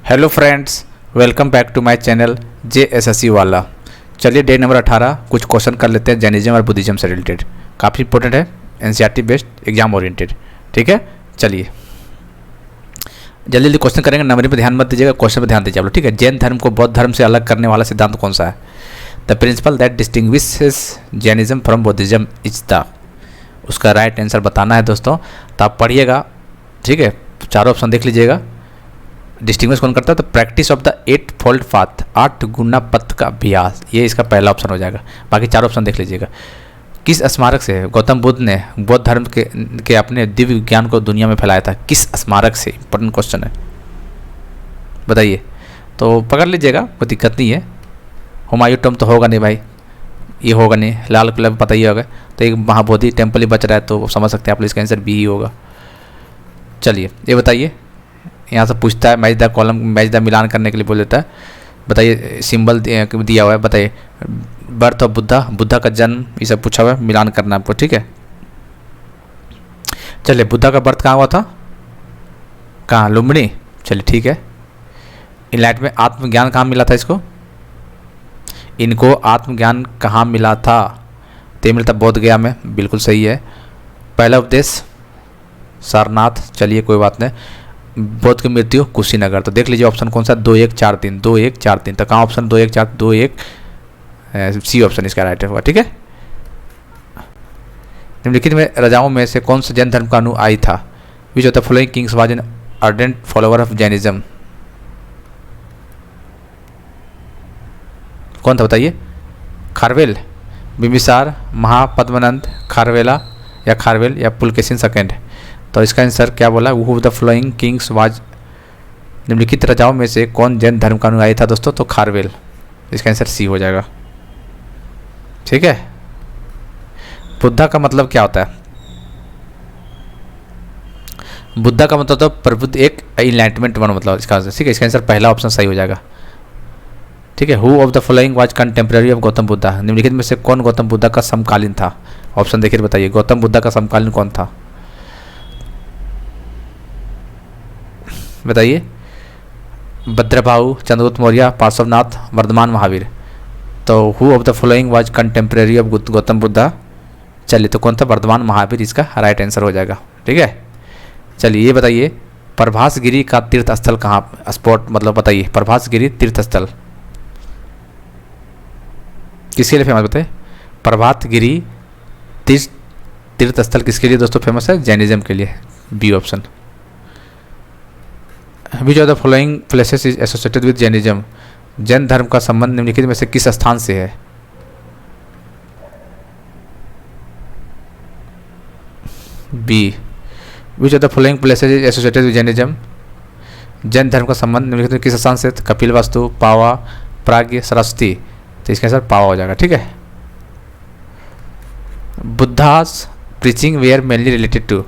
Hello friends, welcome back to my channel JSSC वाला। चलिए day number 18 कुछ question कर लेते हैं जैनिज्म और बुद्धिज्म से रिलेटेड। काफ़ी इंपॉर्टेंट है, NCERT बेस्ड, एग्जाम ओरिएंटेड। ठीक है, चलिए जल्दी जल्दी क्वेश्चन करेंगे। नंबरिंग पे ध्यान मत दीजिएगा, क्वेश्चन पे ध्यान दीजिए आप लोग। ठीक है, जैन धर्म को बौद्ध धर्म से अलग करने वाला सिद्धांत कौन सा है? The principal that distinguishes Jainism from Buddhism is the. उसका राइट आंसर बताना है दोस्तों, तो आप पढ़िएगा। ठीक है, चारों ऑप्शन देख लीजिएगा। डिस्टिंग्विश कौन करता है? तो practice of the 8 fold path, 8 गुना पथ का अभ्यास, ये इसका पहला ऑप्शन हो जाएगा। बाकी चार ऑप्शन देख लीजिएगा। किस स्मारक से गौतम बुद्ध ने बौद्ध धर्म के अपने दिव्य ज्ञान को दुनिया में फैलाया था? किस स्मारक से? इंपॉर्टेंट क्वेश्चन है, बताइए। तो पकड़ लीजिएगा, कोई दिक्कत नहीं है। हुमायूं टॉम्ब तो होगा नहीं भाई, ये होगा नहीं। लाल किला पता ही होगा, तो एक महाबोधि टेम्पल ही बच रहा है, तो समझ सकते हैं आप लोग, इसका आंसर बी ही होगा। चलिए ये बताइए, यहाँ से पूछता है match the column, match the मिलान करने के लिए बोल देता है। बताइए, सिंबल दिया हुआ है, बताइए। बर्थ ऑफ बुद्धा, बुद्धा का जन्म, ये सब पूछा हुआ है, मिलान करना आपको। ठीक है, चलिए बुद्धा का बर्थ कहाँ हुआ था? कहाँ? लुम्बिनी। चलिए ठीक है। इनलाइटमेंट, आत्मज्ञान कहाँ मिला था इसको? इनको आत्मज्ञान कहाँ मिला था? तो मिलता बौद्ध गया में, बिल्कुल सही है। पहला उपदेश सारनाथ, चलिए कोई बात नहीं। बौद्ध की मृत्यु कुशीनगर, तो देख लीजिए ऑप्शन कौन सा? 2-1-4-3, 2-1-4-3। तो कहाँ ऑप्शन 2-1-4, 2-1 सी ऑप्शन इसका राइट होगा। ठीक है, निम्नलिखित में राजाओं में से कौन सा जैन धर्म का अनुयायी था? विच of the following Kings was an ardent follower of Jainism? कौन था बताइए? खारवेल, बिंबिसार, महापद्मनंद, खारवेला या खारवेल या पुलकेशिन सेकेंड? तो इसका आंसर क्या बोला? Who the flowing Kings was, निम्नलिखित राजाओं में से कौन जैन धर्म का अनुयायी था दोस्तों? तो खारवेल, इसका आंसर सी हो जाएगा। ठीक है, बुद्धा का मतलब क्या होता है? बुद्धा का मतलब तो प्रबुद्ध, एक इनलाइटमेंट वन, मतलब इसका आंसर। ठीक है, इसका आंसर पहला ऑप्शन सही हो जाएगा। ठीक है, who of the following was contemporary of Gautam Buddha, निम्नलिखित में से कौन गौतम बुद्धा का समकालीन था? ऑप्शन देखिए, बताइए गौतम बुद्धा का समकालीन कौन था? बताइए। भद्रबाहु, चंद्रगुप्त मौर्य, पार्श्वनाथ, वर्धमान महावीर। तो who of the following was contemporary of Gautam Buddha? चलिए, तो कौन था? वर्धमान महावीर, इसका राइट आंसर हो जाएगा। ठीक है, चलिए ये बताइए, प्रभासगिरी का तीर्थ स्थल कहाँ, स्पॉट मतलब बताइए। प्रभासगिरी तीर्थ स्थल किसके लिए फेमस बताइए? प्रभातगिरी तीर्थ स्थल किसके लिए दोस्तों फेमस है? जैनिज्म के लिए, B option. Which of the following places is associated with Jainism? Jain धर्म का संबंध निम्नलिखित में से किस स्थान से है? B. Which of the following places is associated with Jainism? Jain धर्म का संबंध निम्नलिखित में किस स्थान से? कपिल वस्तु, पावा, प्राग्ञ, सरस्वती। तो इसका आंसर पावा हो जाएगा। ठीक है, Buddha's preaching were mainly related to?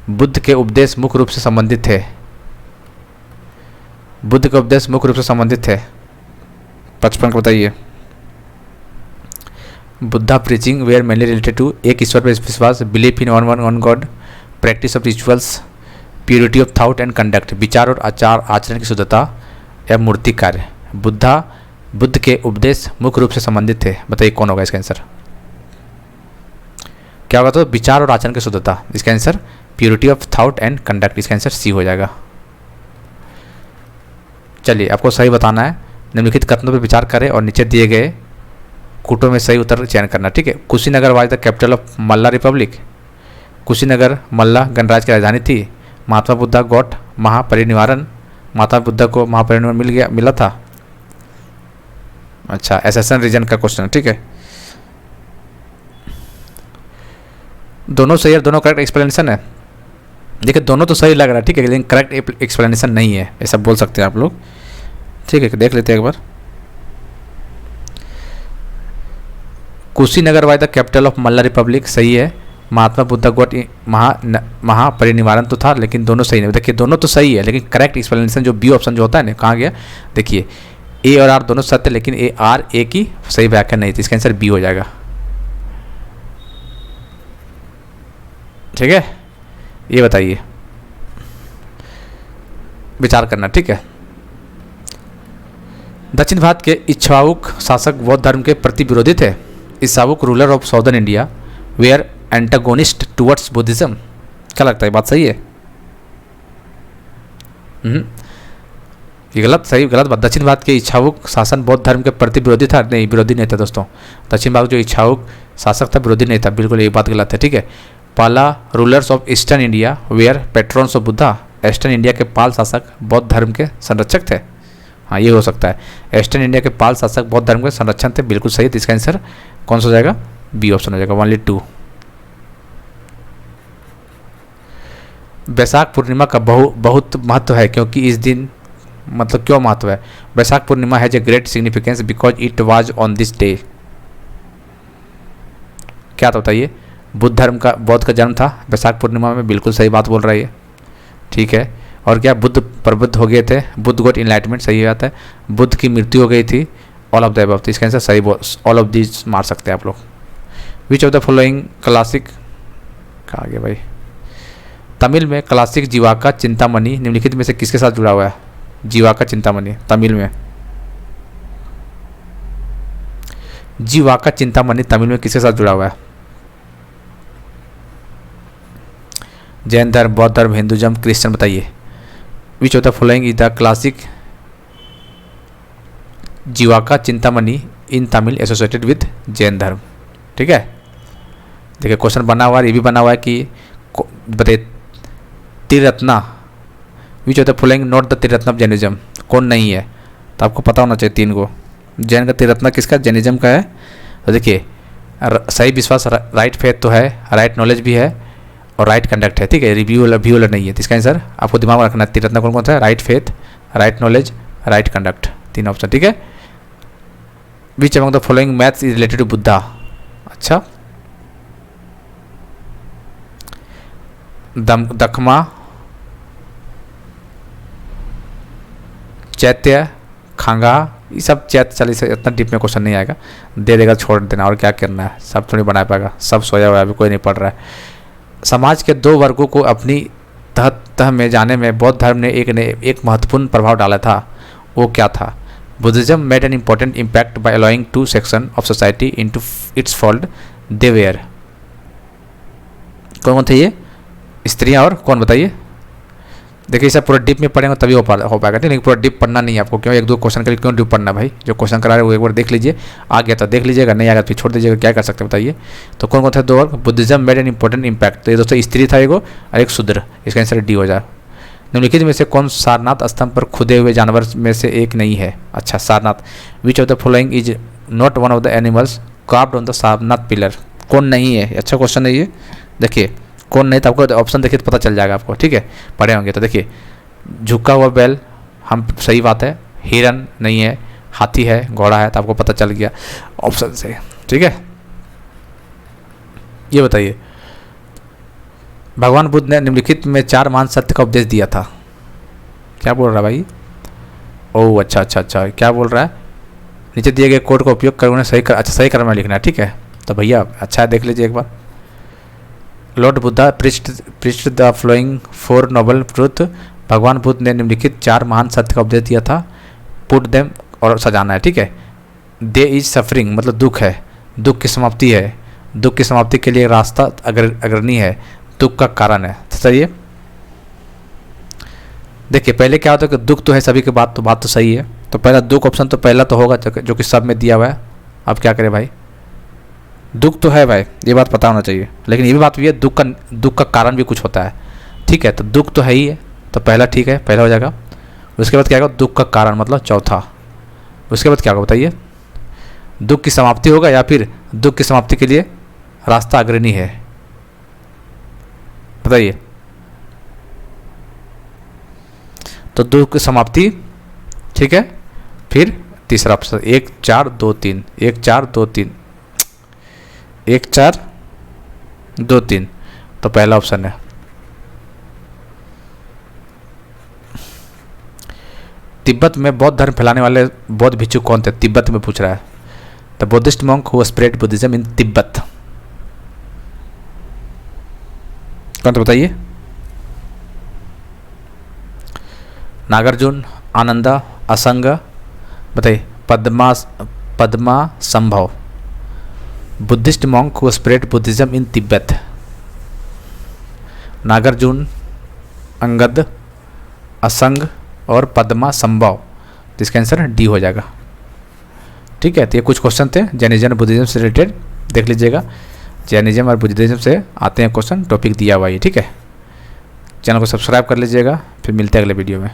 Buddha के उपदेश मुख्य रूप से संबंधित थे। बुद्ध के उपदेश मुख्य रूप से संबंधित है 55 को बताइए। Buddha preaching were mainly related to? एक ईश्वर पर विश्वास, belief in one god, practice of rituals, purity of thought and conduct, विचार और आचरण की शुद्धता, या मूर्ति कार्य। बुद्ध के उपदेश मुख्य रूप से संबंधित थे, बताइए कौन होगा इसका आंसर? क्या होगा? तो विचार और आचरण की शुद्धता, इसका answer purity of thought and conduct, इसका आंसर सी हो जाएगा। चलिए आपको सही बताना है। निम्नलिखित कथनों पर विचार करें और नीचे दिए गए कूटों में सही उत्तर चयन करना। ठीक है, Kushinagar was the capital of Malla republic? Kushinagar Malla गणराज्य की राजधानी थी। महात्मा बुद्धा गॉट महापरिनिर्वाण, महात्मा बुद्धा को महापरिनिर्वाण मिला था। अच्छा, एसेसन रीजन का क्वेश्चन। ठीक है, दोनों सही है, दोनों करेक्ट एक्सप्लेनेशन है। देखिए दोनों तो सही लग रहा है, ठीक है, लेकिन करेक्ट एक्सप्लेनेशन नहीं है, ऐसा बोल सकते हैं आप लोग। ठीक है, देख लेते हैं एक बार। Kushinagar was the capital of Malla republic, सही है। महात्मा बुद्धा गॉट महापरिनिर्वाण तो था, लेकिन दोनों सही नहीं। देखिए दोनों तो सही है, लेकिन करेक्ट एक्सप्लेनेशन जो बी ऑप्शन जो होता है ना, कहाँ गया? देखिए ए और आर दोनों सत्य, लेकिन ए की सही व्याख्या नहीं थी, इसका आंसर बी हो जाएगा। ठीक है, ये बताइए, विचार करना। ठीक है, दक्षिण भारत के इक्ष्वाकुक शासक बौद्ध धर्म के प्रति विरोधी थे। Ikshvaku ruler of southern India were antagonist towards Buddhism. क्या लगता है, बात सही है? ये गलत, सही गलत बात। दक्षिण भारत के इक्ष्वाकुक शासन बौद्ध धर्म के प्रति विरोधी था? नहीं, विरोधी नहीं था दोस्तों। दक्षिण भारत जो इक्ष्वाकुक शासक था विरोधी नहीं था, बिल्कुल ये बात गलत है। ठीक है। पहला rulers of eastern India were patrons of Buddha. Eastern India के पाल शासक बौद्ध धर्म के संरक्षक थे। हाँ, ये हो सकता है। ईस्टर्न इंडिया के पाल शासक बौद्ध धर्म के संरक्षण थे, बिल्कुल सही। तो इसका आंसर कौन सा हो जाएगा? बी ऑप्शन हो जाएगा, ओनली 2। वैशाख पूर्णिमा का बहुत महत्व है, क्योंकि इस दिन, मतलब क्यों महत्व है? Vaishakh Purnima has a great significance because it was on this day. क्या था बताइए? बौद्ध का जन्म था वैशाख पूर्णिमा में, बिल्कुल सही बात बोल रहा है ये। ठीक है। और क्या, बुद्ध प्रबुद्ध हो गए थे, बुद्ध गॉट इनलाइटमेंट, सही बात है। बुद्ध की मृत्यु हो गई थी, ऑल ऑफ द अबव। तो इसका आंसर सही, ऑल ऑफ दीज मार सकते हैं आप लोग। विच ऑफ द फॉलोइंग क्लासिक, कहा गया भाई, तमिल में क्लासिक जीवाका चिंतामणि निम्नलिखित में से किसके साथ जुड़ा हुआ है? जीवाका चिंतामणि तमिल में, जीवाका चिंतामणि तमिल में किसके साथ जुड़ा हुआ है? जैन धर्म, बौद्ध धर्म, हिंदुज्म, क्रिश्चियन, बताइए। Which of the following is the classic Jivaka Chintamani in Tamil associated with Jain dharma. ठीक है। देखिए क्वेश्चन बना हुआ है, ये भी बना हुआ है कि बताइए Triratna, which of the following not the Triratna of Jainism, कौन नहीं है? तो आपको पता होना चाहिए 3 को। जैन का त्रिरत्न किसका, जैनिज्म का है। तो देखिए सही विश्वास, राइट फेथ तो है, राइट नॉलेज भी है, और राइट कंडक्ट है। ठीक है। रिव्यू वाला नहीं है। तो इसका आंसर आपको दिमाग में रखना है, त्रिरत्न कौन कौन सा है? Right faith, right knowledge, right conduct, 3 option. ठीक है। Which among the following maths is related to Buddha. अच्छा, दखमा, चैत्य, खांगा, ये सब चैत्य, चल इसे इतना डीप में क्वेश्चन नहीं आएगा, दे देगा, छोड़ देना, और क्या करना है, सब थोड़ी बना पाएगा, सब सोया हुआ है, अभी कोई नहीं पढ़ रहा है। समाज के 2 वर्गों को अपनी तह में जाने में बौद्ध धर्म ने एक महत्वपूर्ण प्रभाव डाला था, वो क्या था? Buddhism made an important impact by allowing 2 section of society into its fold, they were. कौन थे ये? स्त्रियां और कौन, बताइए। देखिए इसे पूरा डीप में पढ़ेंगे तभी हो पाएगा, ठीक है। पूरा डीप पढ़ना नहीं है आपको, क्यों 1-2 क्वेश्चन के लिए क्यों डीप पढ़ना भाई? जो क्वेश्चन करा रहे हैं वो एक बार देख लीजिए, आ गया तो देख लीजिएगा, नहीं आ गया तो फिर छोड़ दीजिएगा, क्या कर सकते हैं बताइए। तो कौन कौन थे 2 वर्ग? Buddhism made an important impact, तो ये दोस्तों स्त्री था एगो, और एक शूद्र, इसका आंसर डी हो जाए। निम्नलिखित में से कौन सारनाथ स्तंभ पर खुदे हुए जानवर में से एक नहीं है? अच्छा, सारनाथ। विच of the following is not one of the animals carved on the Sarnath pillar, कौन नहीं है? अच्छा क्वेश्चन है ये, देखिए कौन नहीं, तो आपको ऑप्शन देखिए तो पता चल जाएगा आपको। ठीक है, पढ़े होंगे तो। देखिए झुका हुआ बैल, हम सही बात है। हिरन नहीं है, हाथी है, घोड़ा है, तो आपको पता चल गया ऑप्शन से। ठीक है। ये बताइए भगवान बुद्ध ने निम्नलिखित में 4 महान सत्य का उपदेश दिया था। क्या बोल रहा है भाई? ओह अच्छा, क्या बोल रहा है? नीचे दिए गए कोड का उपयोग कर उन्हें सही क्रम में लिखना है। ठीक है, तो भैया अच्छा है, देख लीजिए एक बार। Lord Buddha preached the following 4 noble truth, भगवान बुद्ध ने निम्नलिखित 4 महान सत्य का उपदेश दिया था। पुट देम, और सजाना है। ठीक है। दे इज सफरिंग, मतलब दुख है, दुख की समाप्ति है, दुख की समाप्ति के लिए रास्ता अग्रणी है, दुख का कारण है। सही है। देखिए पहले क्या होता है कि दुख तो है सभी के, बात तो सही है, तो पहला दुख ऑप्शन तो पहला तो होगा जो कि सब में दिया हुआ है। अब क्या करें भाई, दुख तो है भाई, ये बात पता होना चाहिए, लेकिन ये भी बात भी है दुख का कारण भी कुछ होता है। ठीक है, तो दुख तो है ही है, तो पहला ठीक है, पहला हो जाएगा। उसके बाद क्या होगा? दुख का कारण मतलब चौथा। उसके बाद क्या होगा बताइए? दुख की समाप्ति होगा या फिर दुख की समाप्ति के लिए रास्ता अग्रणी है, बताइए। तो दुख की समाप्ति, ठीक है। फिर तीसरा ऑप्शन 1 4 2 3, 1 4 2 3, 1 4 2 3, तो पहला ऑप्शन है। तिब्बत में बौद्ध धर्म फैलाने वाले बौद्ध भिक्षु कौन थे? तिब्बत में पूछ रहा है। The Buddhist monk who spread Buddhism in Tibet, कौन तो बताइए? नागार्जुन, आनंदा, असंग, बताइए। Padma Sambhava, Buddhist monk who spread Buddhism in Tibet. Nagarjuna, Angad, Asanga और पद्मा संभव, जिसका आंसर डी हो जाएगा। ठीक है, तो ये कुछ क्वेश्चन थे जैनिज्म और बुद्धिज्म से रिलेटेड, देख लीजिएगा। जैनिज्म और बुद्धिज्म से आते हैं क्वेश्चन, टॉपिक दिया हुआ है। ठीक है, चैनल को सब्सक्राइब कर लीजिएगा, फिर मिलते हैं अगले वीडियो में।